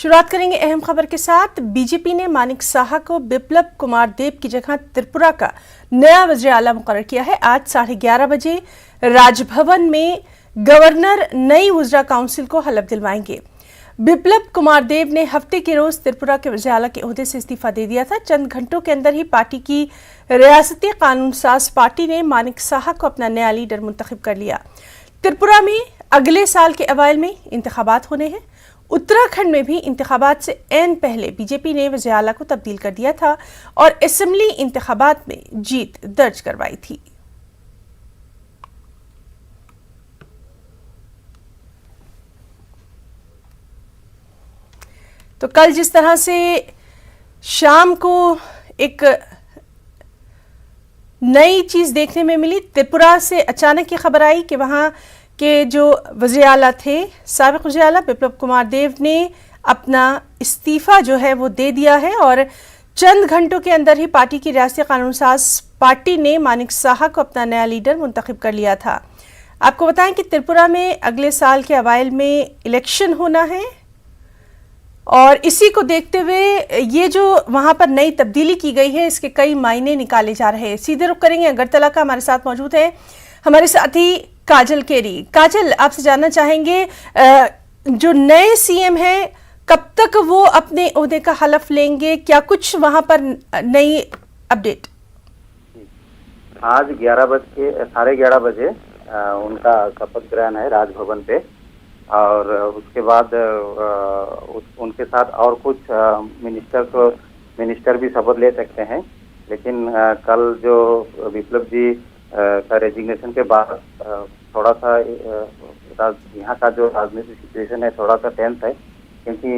शुरुआत करेंगे अहम खबर के साथ। बीजेपी ने मानिक साहा को बिप्लब कुमार देब की जगह त्रिपुरा का नया वज़ीर आला मुकर्रर किया है। आज 11:30 बजे राजभवन में गवर्नर नई वज़ीर काउंसिल को हलफ दिलवाएंगे। बिप्लब कुमार देब ने हफ्ते के रोज त्रिपुरा के वज़ीर आला के ओहदे से इस्तीफा दे दिया था। चंद घंटों के अंदर ही पार्टी की रियासती कानून साज पार्टी ने मानिक साहा को अपना नया लीडर मुंतखब कर लिया। त्रिपुरा में अगले साल के अवाइल में इंतखाबात होने हैं। उत्तराखंड में भी इंतखाबात से ऐन पहले बीजेपी ने वज़ीर आला को तब्दील कर दिया था और असेंबली इंतखाबात में जीत दर्ज करवाई थी। तो कल जिस तरह से शाम को एक नई चीज देखने में मिली, त्रिपुरा से अचानक ये खबर आई कि वहां के जो वज़ीर आला थे, साबिक़ वज़ीर आला बिप्लब कुमार देब ने अपना इस्तीफा जो है वो दे दिया है और चंद घंटों के अंदर ही पार्टी की रियासती कानून साज पार्टी ने मानिक साहा को अपना नया लीडर मुंतखब कर लिया था। आपको बताएं कि त्रिपुरा में अगले साल के अवाइल में इलेक्शन होना है और इसी को देखते हुए ये जो वहां पर नई तब्दीली की गई है, इसके कई मायने निकाले जा रहे हैं। सीधे रुख करेंगे अगरतला का। हमारे साथ मौजूद है हमारे साथी काजल केरी। काजल, आपसे जानना चाहेंगे जो नए सीएम हैं कब तक वो अपने ओहदे का हलफ लेंगे, क्या कुछ वहां पर नई अपडेट? आज 11:30 बजे उनका शपथ ग्रहण है राजभवन पे और उसके बाद उनके साथ और कुछ मिनिस्टर भी शपथ ले सकते हैं। लेकिन कल जो बिप्लब जी का रेजिग्नेशन के बाद थोड़ा सा यहाँ का जो राजनीतिक सिचुएशन है थोड़ा सा टेंस है, क्योंकि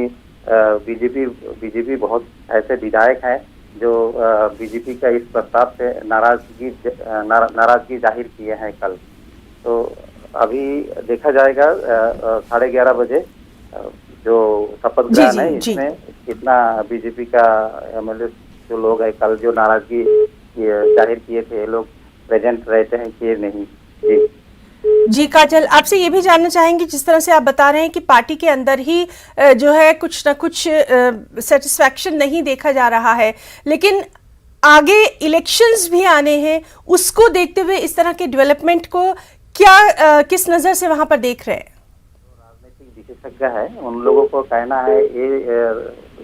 बीजेपी बहुत ऐसे विधायक हैं जो बीजेपी का इस प्रस्ताव से नाराजगी जाहिर किए हैं कल। तो अभी देखा जाएगा 11:30 बजे जो शपथ ग्रहण है इसमें कितना बीजेपी का एमएलए जो लोग है कल जो नाराजगी जाहिर किए थे ये लोग प्रेजेंट रहते हैं कि नहीं। जी काजल, आपसे ये भी जानना चाहेंगे, जिस तरह से आप बता रहे हैं कि पार्टी के अंदर ही जो है कुछ ना कुछ सेटिस्फैक्शन नहीं देखा जा रहा है, लेकिन आगे इलेक्शंस भी आने हैं, उसको देखते हुए इस तरह के डेवलपमेंट को क्या किस नजर से वहां पर देख रहे हैं? राजनीतिक विशेषज्ञ है, उन लोगों को कहना है ये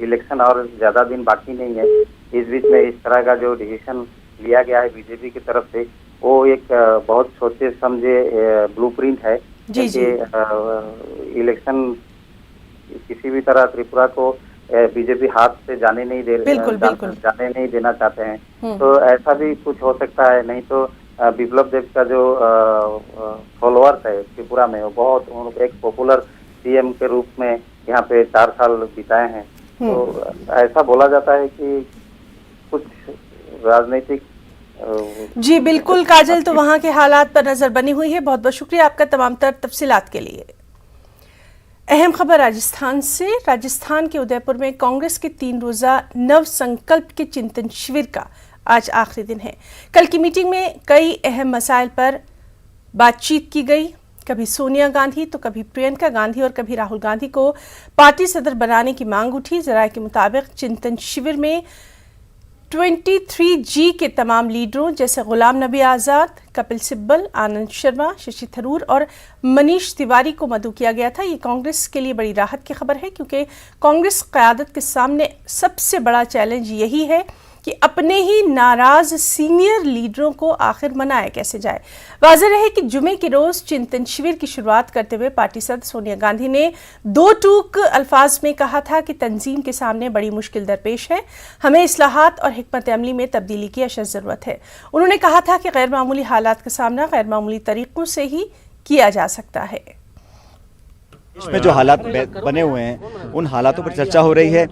इलेक्शन और ज्यादा दिन बाकी नहीं है। इस बीच में इस तरह का जो डिसीजन लिया गया है बीजेपी की तरफ से वो एक बहुत सोचे समझे ब्लूप्रिंट है कि इलेक्शन किसी भी तरह त्रिपुरा को बीजेपी हाथ से जाने नहीं देना चाहते हैं। तो ऐसा भी कुछ हो सकता है, नहीं तो बिप्लब देब का जो फॉलोअर्स है त्रिपुरा में वो बहुत एक पॉपुलर सीएम के रूप में यहाँ पे 4 साल बिताए हैं। तो ऐसा बोला जाता है कि कुछ राजनीतिक जी बिल्कुल काजल, तो वहां के हालात पर नजर बनी हुई है। बहुत बहुत शुक्रिया आपका तमाम तर तफसीलात के लिए। अहम खबर राजस्थान से। राजस्थान के उदयपुर में कांग्रेस के 3 रोजा नव संकल्प के चिंतन शिविर का आज आखिरी दिन है। कल की मीटिंग में कई अहम मसाइल पर बातचीत की गई। कभी सोनिया गांधी तो कभी प्रियंका गांधी और कभी राहुल गांधी को पार्टी सदर बनाने की मांग उठी। जराये के मुताबिक चिंतन शिविर में 23G के तमाम लीडरों जैसे गुलाम नबी आज़ाद, कपिल सिब्बल, आनंद शर्मा, शशि थरूर और मनीष तिवारी को मदऊ किया गया था। ये कांग्रेस के लिए बड़ी राहत की खबर है, क्योंकि कांग्रेस क़यादत के सामने सबसे बड़ा चैलेंज यही है कि अपने ही नाराज सीनियर लीडरों को आखिर मनाया कैसे जाए। वाज़ेह रहे कि जुमे के रोज चिंतन शिविर की शुरुआत करते हुए पार्टी सदर सोनिया गांधी ने 2 टूक अल्फाज में कहा था कि तंजीम के सामने बड़ी मुश्किल दरपेश है, हमें इस्लाहात और हिकमत अमली में तब्दीली की अशद ज़रूरत है। उन्होंने कहा था कि गैर मामूली हालात का सामना गैर मामूली तरीक़ों से ही किया जा सकता है। इसमें जो हालात बने हुए हैं उन हालातों पर चर्चा हो रही है।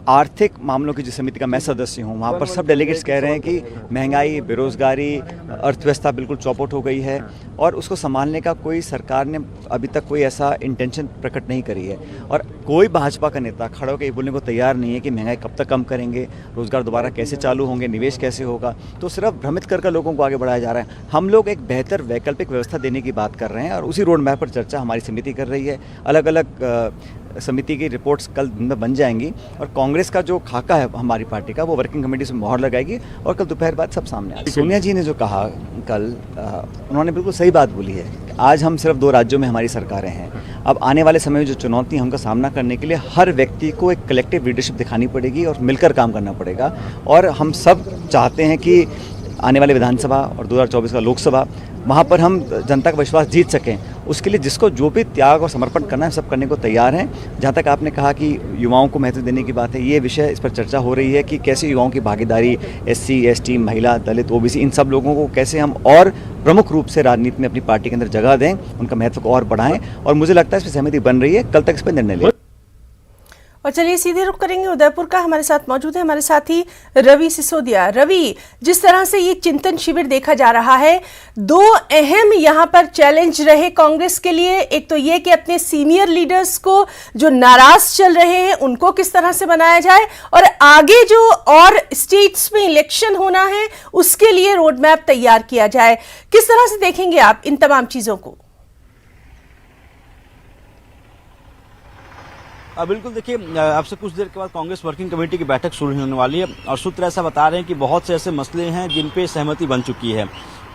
आर्थिक मामलों की जिस समिति का मैं सदस्य हूं, वहां पर सब डेलीगेट्स कह रहे हैं कि महंगाई, बेरोजगारी, अर्थव्यवस्था बिल्कुल चौपट हो गई है और उसको संभालने का कोई सरकार ने अभी तक कोई ऐसा इंटेंशन प्रकट नहीं करी है। और कोई भाजपा का नेता खड़ा होकर ये बोलने को तैयार नहीं है कि महंगाई कब तक कम करेंगे, रोजगार दोबारा कैसे चालू होंगे, निवेश कैसे होगा। तो सिर्फ भ्रमित कर लोगों को आगे बढ़ाया जा रहा है। हम लोग एक बेहतर वैकल्पिक व्यवस्था देने की बात कर रहे हैं और उसी रोड मैप पर चर्चा हमारी समिति कर रही है। अलग अलग समिति की रिपोर्ट्स कल दिन में बन जाएंगी और कांग्रेस का जो खाका है हमारी पार्टी का वो वर्किंग कमेटी से मोहर लगाएगी और कल दोपहर बाद सब सामने आएगा। सोनिया जी ने जो कहा कल, उन्होंने बिल्कुल सही बात बोली है। आज हम सिर्फ 2 राज्यों में हमारी सरकारें हैं। अब आने वाले समय में जो चुनौती हमका सामना करने के लिए हर व्यक्ति को एक कलेक्टिव लीडरशिप दिखानी पड़ेगी और मिलकर काम करना पड़ेगा। और हम सब चाहते हैं कि आने वाले विधानसभा और 2024 का लोकसभा, वहाँ पर हम जनता का विश्वास जीत सकें। उसके लिए जिसको जो भी त्याग और समर्पण करना है सब करने को तैयार हैं। जहाँ तक आपने कहा कि युवाओं को महत्व देने की बात है, ये विषय इस पर चर्चा हो रही है कि कैसे युवाओं की भागीदारी, SC, ST, महिला, दलित, OBC, इन सब लोगों को कैसे हम और प्रमुख रूप से राजनीति में अपनी पार्टी के अंदर जगह दें, उनका महत्व को और बढ़ाएं। और मुझे लगता है इस पर सहमति बन रही है, कल तक इस पर निर्णय लें। और चलिए सीधे रुख करेंगे उदयपुर का। हमारे साथ मौजूद है हमारे साथी रवि सिसोदिया। रवि, जिस तरह से ये चिंतन शिविर देखा जा रहा है, 2 अहम यहाँ पर चैलेंज रहे कांग्रेस के लिए। एक तो ये कि अपने सीनियर लीडर्स को जो नाराज चल रहे हैं उनको किस तरह से बनाया जाए, और आगे जो और स्टेट्स में इलेक्शन होना है उसके लिए रोड मैप तैयार किया जाए। किस तरह से देखेंगे आप इन तमाम चीजों को? बिल्कुल, देखिए अब से कुछ देर के बाद कांग्रेस वर्किंग कमेटी की बैठक शुरू होने वाली है और सूत्र ऐसा बता रहे हैं कि बहुत से ऐसे मसले हैं जिन पे सहमति बन चुकी है।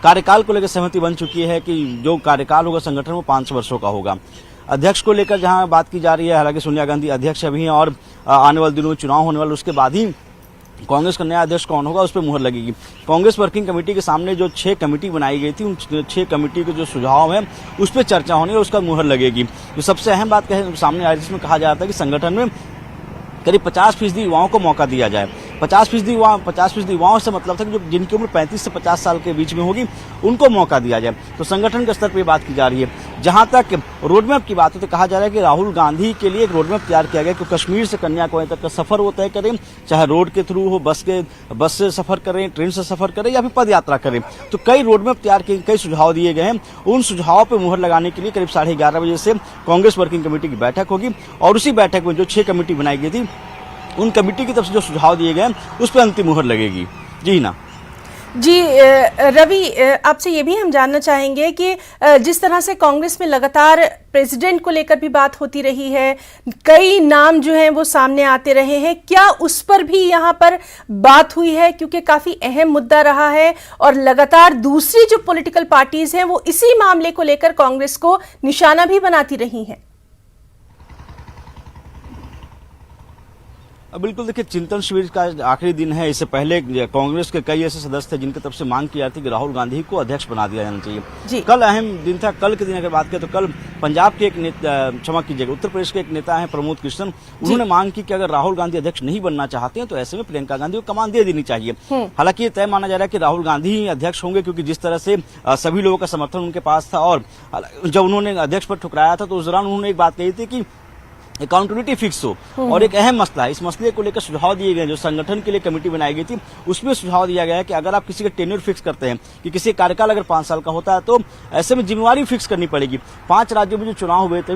कार्यकाल को लेकर सहमति बन चुकी है कि जो कार्यकाल होगा संगठन वो 5 वर्षों का होगा। अध्यक्ष को लेकर जहां बात की जा रही है, हालांकि सोनिया गांधी अध्यक्ष अभी हैं और आने वाले दिनों में चुनाव होने वाले, उसके बाद ही कांग्रेस का नया अध्यक्ष कौन होगा उस पर मुहर लगेगी। कांग्रेस वर्किंग कमेटी के सामने जो 6 कमेटी बनाई गई थी, उन 6 कमेटी के जो सुझाव है उस पर चर्चा होनी है, उसका मुहर लगेगी। जो सबसे अहम बात सामने आई, जिसमें कहा जाता है कि संगठन में करीब 50% युवाओं को मौका दिया जाए। 50% युवाओं से मतलब था कि जो जिनकी उम्र 35 से 50 साल के बीच में होगी उनको मौका दिया जाए। तो संगठन के स्तर पर बात की जा रही है। जहां तक रोडमैप की बात है तो कहा जा रहा है कि राहुल गांधी के लिए एक रोडमैप तैयार किया गया कि कश्मीर से कन्याकुमारी तक का सफर वो तय करें, चाहे रोड के थ्रू हो, बस से सफर करें, ट्रेन से सफर करें या फिर पद यात्रा करें। तो कई रोडमैप तैयार किए, कई सुझाव दिए गए हैं। उन सुझावों पर मुहर लगाने के लिए करीब 11:30 बजे से कांग्रेस वर्किंग कमेटी की बैठक होगी और उसी बैठक में जो 6 कमेटी बनाई गई थी उन कमेटी की तरफ से जो सुझाव दिए गए उस पर अंतिम मुहर लगेगी। जी ना जी रवि, आपसे ये भी हम जानना चाहेंगे कि जिस तरह से कांग्रेस में लगातार प्रेसिडेंट को लेकर भी बात होती रही है, कई नाम जो हैं वो सामने आते रहे हैं, क्या उस पर भी यहाँ पर बात हुई है? क्योंकि काफी अहम मुद्दा रहा है और लगातार दूसरी जो पॉलिटिकल पार्टीज हैं वो इसी मामले को लेकर कांग्रेस को निशाना भी बनाती रही हैं। बिल्कुल, देखिए चिंतन शिविर का आखिरी दिन है। इससे पहले कांग्रेस के कई ऐसे सदस्य थे जिनकी तरफ से मांग की जाती थी कि राहुल गांधी को अध्यक्ष बना दिया जाना चाहिए। कल अहम दिन था। कल के दिन अगर बात करें तो कल पंजाब के एक नेता, क्षमा कीजिएगा, उत्तर प्रदेश के एक नेता हैं प्रमोद कृष्ण, उन्होंने मांग की कि अगर राहुल गांधी अध्यक्ष नहीं बनना चाहते हैं तो ऐसे में प्रियंका गांधी को कमान दे देनी चाहिए। हालांकि ये तय माना जा रहा है कि राहुल गांधी ही अध्यक्ष होंगे, क्योंकि जिस तरह से सभी लोगों का समर्थन उनके पास था और जब उन्होंने अध्यक्ष पर ठुकराया था तो उस दौरान उन्होंने एक बात कही थी कि अकाउंटेबिलिटी फिक्स हो। और एक अहम मसला है, इस मसले को लेकर सुझाव दिए गए। जो संगठन के लिए कमेटी बनाई गई थी उसमें सुझाव दिया गया है कि अगर आप किसी का टेन्योर फिक्स करते हैं कि किसी कार्यकाल अगर 5 साल का होता है तो ऐसे में जिम्मेवारी फिक्स करनी पड़ेगी। 5 राज्यों में जो चुनाव हुए थे,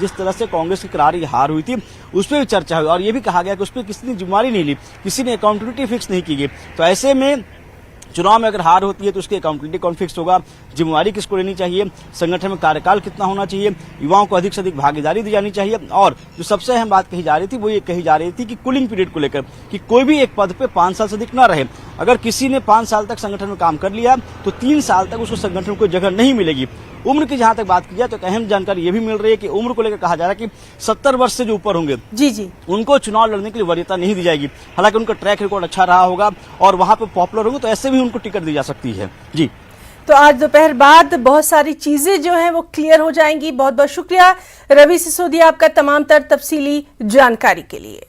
जिस तरह से कांग्रेस की करारी हार हुई थी उस पर भी चर्चा हुई और ये भी कहा गया कि उस पर किसी ने जिम्मेवारी नहीं ली, किसी ने अकाउंटेबिलिटी फिक्स नहीं की गई। तो ऐसे में चुनाव में अगर हार होती है तो उसकी अकाउंटेबिलिटी कौन फिक्स होगा, जिम्मेवारी किसको लेनी चाहिए, संगठन में कार्यकाल कितना होना चाहिए, युवाओं को अधिक से अधिक भागीदारी दी जानी चाहिए। और जो सबसे अहम बात कही जा रही थी वो ये कही जा रही थी कि कूलिंग पीरियड को लेकर कि कोई भी एक पद पे 5 साल से अधिक न रहे। अगर किसी ने 5 साल तक संगठन में काम कर लिया तो 3 साल तक उसको संगठन में कोई जगह नहीं मिलेगी। उम्र की जहां तक बात की जाए तो अहम जानकारी ये भी मिल रही है कि उम्र को लेकर कहा जा रहा है कि 70 वर्ष से जो ऊपर होंगे जी उनको चुनाव लड़ने के लिए वरीयता नहीं दी जाएगी। हालांकि उनका ट्रैक रिकॉर्ड अच्छा रहा होगा और वहां पे पॉपुलर होंगे तो ऐसे भी उनको टिकट दी जा सकती है। जी, तो आज दोपहर बाद बहुत सारी चीजें जो हैं वो क्लियर हो जाएंगी। बहुत बहुत शुक्रिया रवि सिसोदिया आपका तमाम तर तफसीली जानकारी के लिए।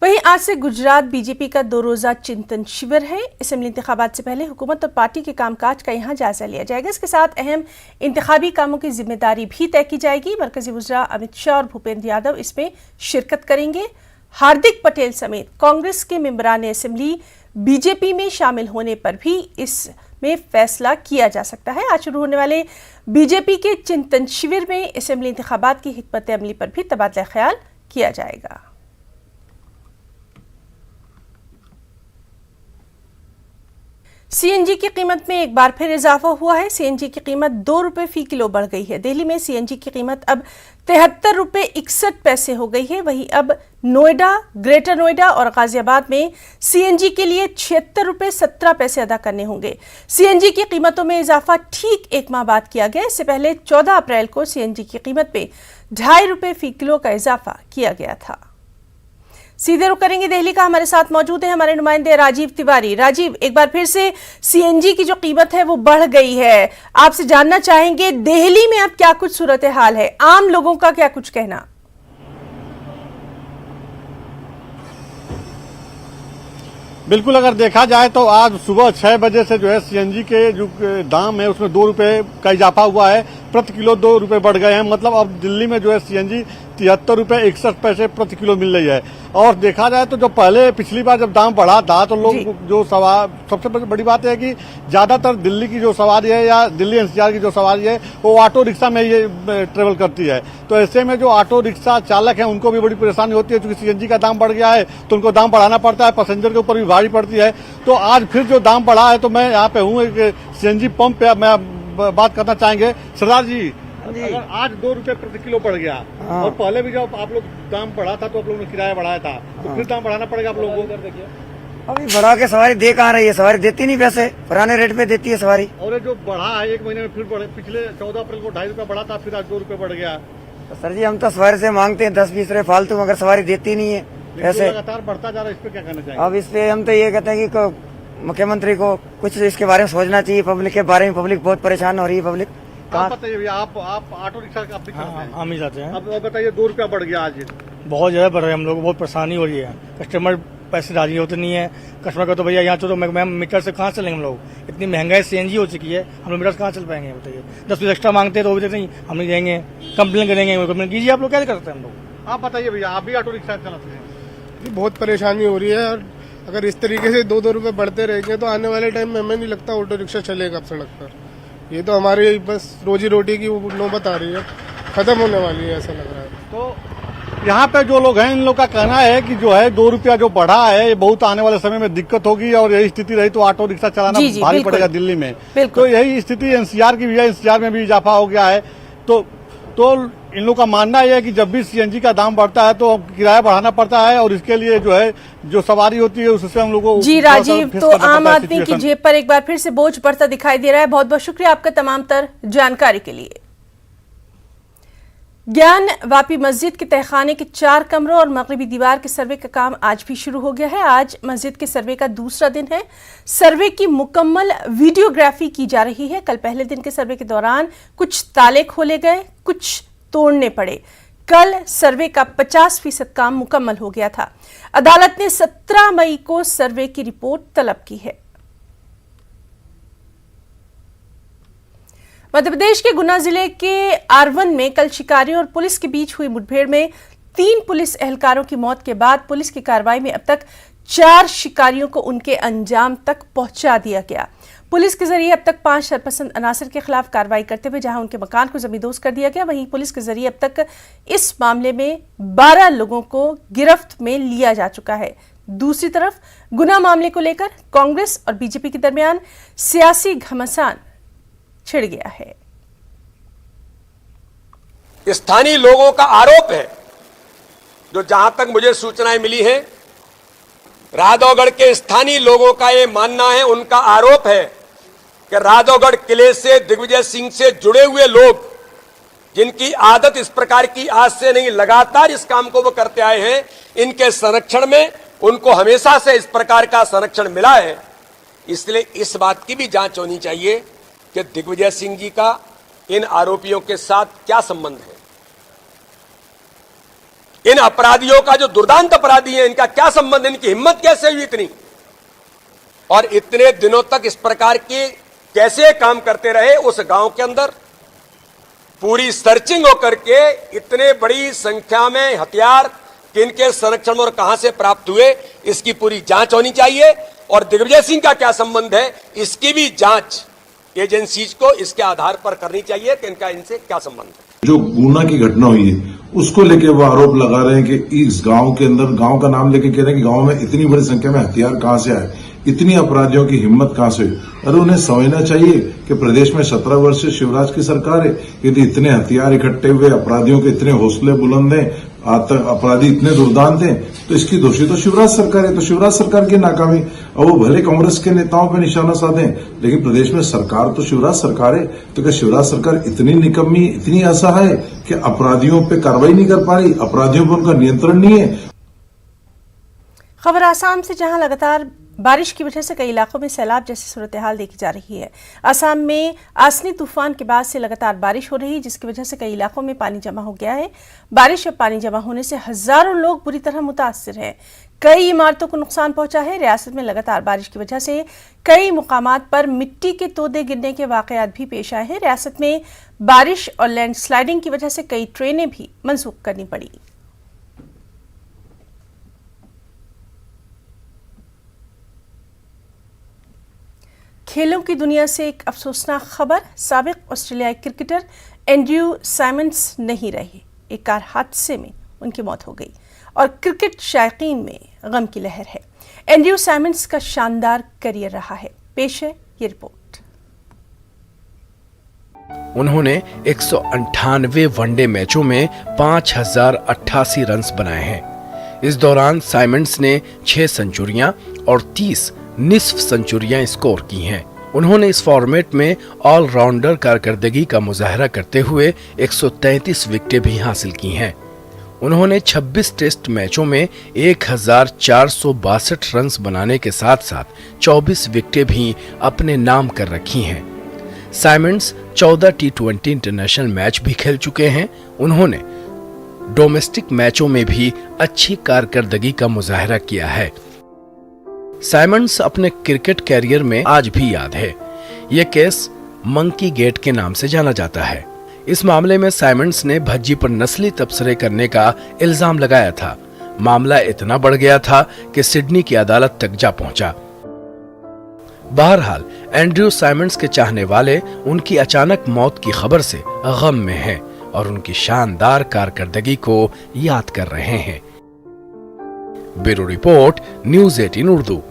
वहीं आज से गुजरात बीजेपी का 2 रोजा चिंतन शिविर है। असेंबली इंतखाबात से पहले हुकूमत और पार्टी के कामकाज का यहाँ जायजा लिया जाएगा। इसके साथ अहम इंतखाबी कामों की जिम्मेदारी भी तय की जाएगी। मरकजी वज़रा अमित शाह और भूपेंद्र यादव इसमें शिरकत करेंगे। हार्दिक पटेल समेत कांग्रेस के मेंबरान असेंबली बीजेपी में शामिल होने पर भी इसमें फैसला किया जा सकता है। आज शुरू होने वाले बीजेपी के चिंतन शिविर में असेंबली इंतखाबात की हिकमत अमली पर भी तबादला ख्याल किया जाएगा। सीएनजी की कीमत में एक बार फिर इजाफा हुआ है। सीएनजी की कीमत 2 रुपए फी किलो बढ़ गई है। दिल्ली में सीएनजी की कीमत अब 73 रुपए 61 पैसे हो गई है। वहीं अब नोएडा, ग्रेटर नोएडा और गाजियाबाद में सीएनजी के लिए 76 रुपए 17 पैसे अदा करने होंगे। सीएनजी की कीमतों में इजाफा ठीक एक माह बाद किया गया। इससे पहले 14 अप्रैल को सीएनजी की कीमत में 2.5 रुपए फी किलो का इजाफा किया गया था। सीधे रुख करेंगे दिल्ली का। हमारे साथ मौजूद है हमारे नुमाइंदे राजीव तिवारी। राजीव, एक बार फिर से सीएनजी की जो कीमत है वो बढ़ गई है। आपसे जानना चाहेंगे दिल्ली में अब क्या कुछ सूरत हाल है, आम लोगों का क्या कुछ कहना? बिल्कुल, अगर देखा जाए तो आज सुबह 6 बजे से जो है सीएनजी के जो दाम है उसमें 2 रुपए का इजाफा हुआ है। प्रति किलो 2 रुपए बढ़ गए हैं। मतलब अब दिल्ली में जो है सीएनजी 73 रुपए 61 पैसे प्रति किलो मिल रही है। और देखा जाए तो जो पहले पिछली बार जब दाम बढ़ा था तो लोग जो सवार, सबसे बड़ी बात है कि ज्यादातर दिल्ली की जो सवारी है या दिल्ली एनसीआर की जो सवारी है वो ऑटो रिक्शा में ये ट्रेवल करती है। तो ऐसे में जो ऑटो रिक्शा चालक है उनको भी बड़ी परेशानी होती है, क्योंकि सीएनजी का दाम बढ़ गया है तो उनको दाम बढ़ाना पड़ता है, पैसेंजर के ऊपर भी भारी पड़ती है। तो आज फिर जो दाम बढ़ा है तो मैं यहाँ पे हूँ एक सीएनजी पंप पे, मैं बात करना चाहेंगे। सरदार जी, अगर आज 2 रुपए प्रति किलो बढ़ गया और पहले भी जब आप लोग दाम बढ़ा था तो आप लोगों ने किराया बढ़ाया था, तो फिर दाम बढ़ाना पड़ेगा आप लोगों को। अभी बढ़ा के सवारी दे कहाँ रही है, सवारी देती नहीं, पैसे पुराने रेट पे देती है सवारी। और ये जो बढ़ा है 1 महीने में फिर बढ़े, पिछले 14 अप्रैल को 2.5 रुपए बढ़ा था, फिर आज 2 रुपए बढ़ गया। तो सर जी हम तो सवारी से मांगते हैं 10-20 रुपए फालतू, मगर सवारी देती नहीं है पैसे। लगातार बढ़ता जा रहा है, इस पे क्या कहना चाहिए? अब इस पे हम तो ये कहते हैं कि मुख्यमंत्री को कुछ इसके बारे में सोचना चाहिए। पब्लिक के बारे में पब्लिक बहुत परेशान हो रही है। पब्लिक आप बताइए भैया, आप ऑटो रिक्शा आप भी करते हैं? हम ही जाते हैं। अब बताइए 2 रुपया बढ़ गया आज, बहुत ज्यादा बढ़ रहा है, हम लोग को बहुत परेशानी हो रही है। कस्टमर पैसे राजी होते नहीं है। कस्टमर को तो भैया यहाँ तो मैम मीटर से कहाँ चलेंगे हम लोग, इतनी महंगाई सीएनजी हो चुकी है, हम लोग मीटर से कहाँ चल पाएंगे बताइए। 10 रुपये एक्स्ट्रा मांगते हैं तो वो भी नहीं, हम नहीं देंगे, कंप्लेन करेंगे। कंप्लेन कीजिए, आप लोग क्या करते हैं हम लोग। आप बताइए भैया, आप भी ऑटो रिक्शा चलाते हैं? बहुत परेशानी हो रही है। और अगर इस तरीके से 2-2 रुपए बढ़ते रहेंगे तो आने वाले टाइम में हमें नहीं लगता ऑटो रिक्शा चलेगा अब सड़क पर। ये तो हमारी बस रोजी रोटी की नौबत आ रही है, खत्म होने वाली है ऐसा लग रहा है। तो यहाँ पे जो लोग हैं इन लोग का कहना है कि जो है 2 रुपया जो बढ़ा है ये बहुत आने वाले समय में दिक्कत होगी, और यही स्थिति रही तो ऑटो रिक्शा चलाना भारी पड़ेगा दिल्ली में। तो यही स्थिति एनसीआर की भी है, एनसीआर में भी इजाफा हो गया है। तो इन लोग का मानना यह है कि जब भी सीएनजी का दाम बढ़ता है तो किराया बढ़ाना पड़ता है, और इसके लिए जो है जो सवारी होती है उससे हम लोगों को। जी राजीव, तो आम आदमी की जेब पर एक बार फिर से बोझ बढ़ता दिखाई दे रहा है। बहुत बहुत शुक्रिया आपका तमाम तर जानकारी के लिए। ज्ञान वापी मस्जिद के तहखाने के 4 कमरों और मगरिबी दीवार के सर्वे का काम आज भी शुरू हो गया है। आज मस्जिद के सर्वे का दूसरा दिन है। सर्वे की मुकम्मल वीडियोग्राफी की जा रही है। कल पहले दिन के सर्वे के दौरान कुछ ताले खोले गए, कुछ तोड़ने पड़े। कल सर्वे का 50% काम मुकम्मल हो गया था। अदालत ने 17 मई को सर्वे की रिपोर्ट तलब की है। मध्य प्रदेश के गुना जिले के आरवन में कल शिकारियों और पुलिस के बीच हुई मुठभेड़ में 3 पुलिस एहलकारों की मौत के बाद पुलिस की कार्रवाई में अब तक 4 शिकारियों को उनके अंजाम तक पहुंचा दिया गया। पुलिस के जरिए अब तक 5 शरपसंद अनासर के खिलाफ कार्रवाई करते हुए जहां उनके मकान को जमींदोज कर दिया गया, वहीं पुलिस के जरिए अब तक इस मामले में 12 लोगों को गिरफ्त में लिया जा चुका है। दूसरी तरफ गुना मामले को लेकर कांग्रेस और बीजेपी के दरमियान सियासी घमासान छिड़ गया है। स्थानीय लोगों का आरोप है, जो जहां तक मुझे सूचनाएं मिली हैं, राधौगढ़ के स्थानीय लोगों का यह मानना है, उनका आरोप है कि राधौगढ़ किले से दिग्विजय सिंह से जुड़े हुए लोग, जिनकी आदत इस प्रकार की आज से नहीं, लगातार इस काम को वो करते आए हैं, इनके संरक्षण में उनको हमेशा से इस प्रकार का संरक्षण मिला है। इसलिए इस बात की भी जांच होनी चाहिए कि दिग्विजय सिंह जी का इन आरोपियों के साथ क्या संबंध है, इन अपराधियों का जो दुर्दांत अपराधी है इनका क्या संबंध है, इनकी हिम्मत कैसे हुई इतनी, और इतने दिनों तक इस प्रकार के कैसे काम करते रहे उस गांव के अंदर। पूरी सर्चिंग होकर के इतने बड़ी संख्या में हथियार किनके संरक्षण में और कहां से प्राप्त हुए, इसकी पूरी जांच होनी चाहिए। और दिग्विजय सिंह का क्या संबंध है, इसकी भी जांच एजेंसीज को इसके आधार पर करनी चाहिए कि इनका इनसे क्या संबंध है। जो गुना की घटना हुई है उसको लेके वो आरोप लगा रहे हैं कि इस गांव के अंदर, गांव का नाम लेके कह रहे हैं कि गांव में इतनी बड़ी संख्या में हथियार कहां से आए। इतनी अपराधियों की हिम्मत कहां से हुई? अरे उन्हें समझना चाहिए कि प्रदेश में 17 वर्ष से शिवराज की सरकार है। यदि इतने हथियार इकट्ठे हुए, अपराधियों के इतने हौसले बुलंद हैं, अपराधी इतने दुर्दांत हैं, तो इसकी दोषी तो शिवराज सरकार है। तो शिवराज सरकार की नाकामी, और वो भले कांग्रेस के नेताओं पर निशाना साधें, लेकिन प्रदेश में सरकार तो शिवराज सरकार है। तो क्या शिवराज सरकार इतनी निकम्मी, इतनी असहाय है कि अपराधियों पे कार्रवाई नहीं कर पा रही, अपराधियों पर उनका नियंत्रण नहीं है? खबर आसाम से, जहां लगातार बारिश की वजह से कई इलाकों में सैलाब जैसी सूरत हाल देखी जा रही है। आसाम में आसनी तूफान के बाद से लगातार बारिश हो रही है, जिसकी वजह से कई इलाकों में पानी जमा हो गया है। बारिश और पानी जमा होने से हजारों लोग बुरी तरह मुतासिर हैं। कई इमारतों को नुकसान पहुंचा है। रियासत में लगातार बारिश की वजह से कई मुकामात पर मिट्टी के तोदे गिरने के वाकयात भी पेश आए हैं। रियासत में बारिश और लैंडस्लाइडिंग की वजह से कई ट्रेनें भी मनसूख करनी पड़ी। खेलों की दुनिया से एक अफसोसनाक खबर, साबिक ऑस्ट्रेलियाई क्रिकेटर एंड्रयू साइमंड्स नहीं रहे। एक कार हादसे में उनकी मौत हो गई और क्रिकेट शायकीन में गम की लहर है। एंड्रयू साइमंड्स का शानदार करियर रहा है। पेश है ये रिपोर्ट। उन्होंने 198 वनडे मैचों में 5088 रन बनाए हैं। इस दौरान साइमंड्स ने 6 सेंचुरियां और 30 निस्फ सेंचुरियां स्कोर की हैं। उन्होंने इस फॉर्मेट में ऑलराउंडर कारकर्दगी का मुजाहरा करते हुए 133 विकेटें भी हासिल की हैं। उन्होंने 26 टेस्ट मैचों में 1462 रन बनाने के साथ साथ 24 विकेटें भी अपने नाम कर रखी हैं। साइमंड्स 14 T20 इंटरनेशनल मैच भी खेल चुके हैं। उन्होंने डोमेस्टिक मैचों में भी अच्छी कारकर्दगी का मुजाहरा किया है। साइमंड्स अपने क्रिकेट कैरियर में आज भी याद है। यह केस मंकी गेट के नाम से जाना जाता है। इस मामले में साइमंड्स ने भज्जी पर नस्ली तबसरे करने का इल्जाम लगाया था। मामला इतना बढ़ गया था कि सिडनी की अदालत तक जा पहुंचा। बहरहाल एंड्रयू साइमंड्स के चाहने वाले उनकी अचानक मौत की खबर से गम में हैं और उनकी शानदार कारकर्दगी को याद कर रहे हैं। Bureau report, news 18 Urdu.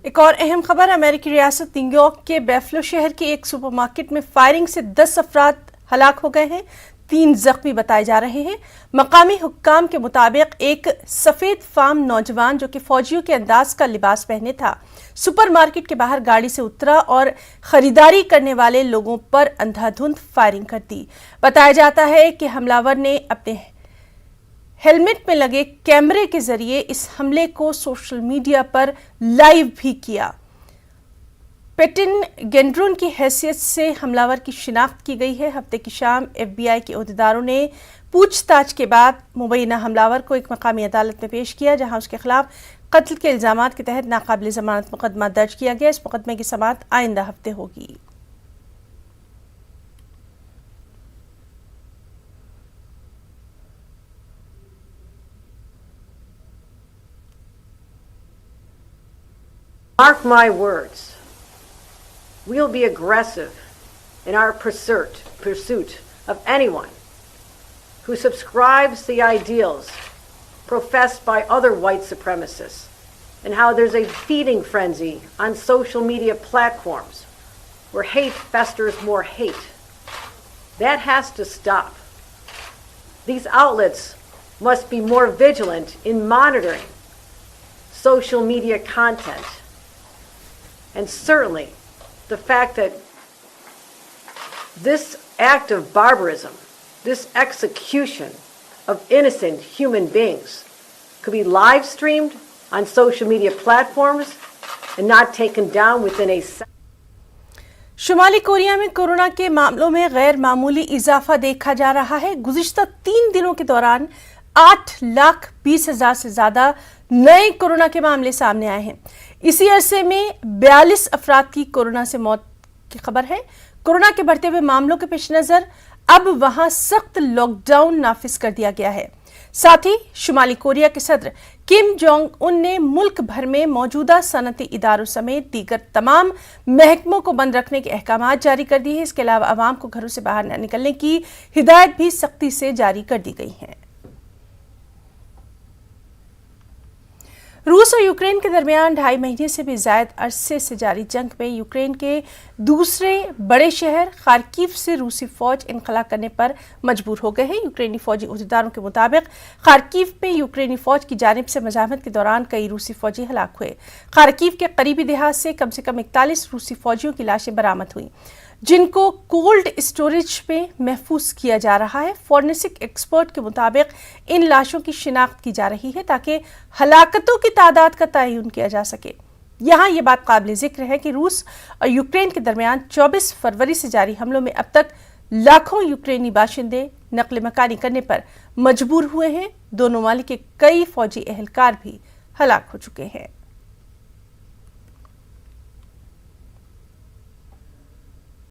एक और अहम खबर, अमेरिकी रियासत न्यूयॉर्क के बेफलो शहर के एक सुपरमार्केट में फायरिंग से 10 अफराद हलाक हो गए हैं, 3 जख्मी बताए जा रहे हैं। मकामी हुक्काम के मुताबिक एक सफेद फार्म नौजवान जो कि फौजियों के अंदाज का लिबास पहने था, सुपरमार्केट के बाहर गाड़ी से उतरा और खरीदारी करने वाले लोगों पर अंधाधुंध फायरिंग कर दी। बताया जाता है कि हमलावर ने अपने हेलमेट में लगे कैमरे के जरिए इस हमले को सोशल मीडिया पर लाइव भी किया। पेटिन गेंड्रून की हैसियत से हमलावर की शिनाख्त की गई है। हफ्ते की शाम FBI के ओहदेदारों ने पूछताछ के बाद मुबैना हमलावर को एक मकामी अदालत में पेश किया, जहां उसके खिलाफ कत्ल के इल्जामात के तहत नाकाबिल जमानत मुकदमा दर्ज किया गया। इस मुकदमे की समाअत आइंदा हफ्ते होगी। Mark my words, we'll be aggressive in our pursuit of anyone who subscribes to the ideals professed by other white supremacists and how there's a feeding frenzy on social media platforms where hate festers more hate. That has to stop. These outlets must be more vigilant in monitoring social media content. And certainly the fact that this act of barbarism, this execution of innocent human beings could be live streamed on social media platforms and not taken down within a second. शुमाली कोरिया में corona के मामलों में गैर मामूली इजाफा देखा जा रहा है। गुज़िश्ता 3 दिनों के दौरान 8,20,000 से ज्यादा नए कोरोना के मामले सामने आए हैं। इसी अरसे में 42 अफराद की कोरोना से मौत की खबर है। कोरोना के बढ़ते हुए मामलों के पेश नजर अब वहां सख्त लॉकडाउन नाफिज कर दिया गया है। साथ ही शुमाली कोरिया के सदर किम जोंग उन ने मुल्क भर में मौजूदा सनती इदारों समेत दीगर तमाम महकमों को बंद रखने के अहकामात जारी कर दिए हैं। इसके अलावा आवाम को घरों से बाहर न निकलने की हिदायत भी सख्ती से जारी कर दी गई है। रूस और यूक्रेन के दरमियान 2.5 महीने से भी ज्यादा अरसे से जारी जंग में यूक्रेन के दूसरे बड़े शहर खार्किव से रूसी फौज इनखला करने पर मजबूर हो गए हैं। यूक्रेनी फौजी अहदेदारों के मुताबिक खार्किव में यूक्रेनी फौज की जानिब से मजामत के दौरान कई रूसी फौजी हलाक हुए। खार्किव के करीबी देहात से कम 41 रूसी फौजियों की लाशें बरामद हुई, जिनको कोल्ड स्टोरेज में महफूज किया जा रहा है। फॉरेंसिक एक्सपर्ट के मुताबिक इन लाशों की शिनाख्त की जा रही है ताकि हलाकतों की तादाद का तयन किया जा सके। यहाँ ये बात काबिल जिक्र है कि रूस और यूक्रेन के दरमियान 24 फरवरी से जारी हमलों में अब तक लाखों यूक्रेनी बाशिंदे नकल मकानी करने पर मजबूर हुए हैं। दोनों मालिक के कई फौजी एहलकार भी हलाक हो चुके हैं।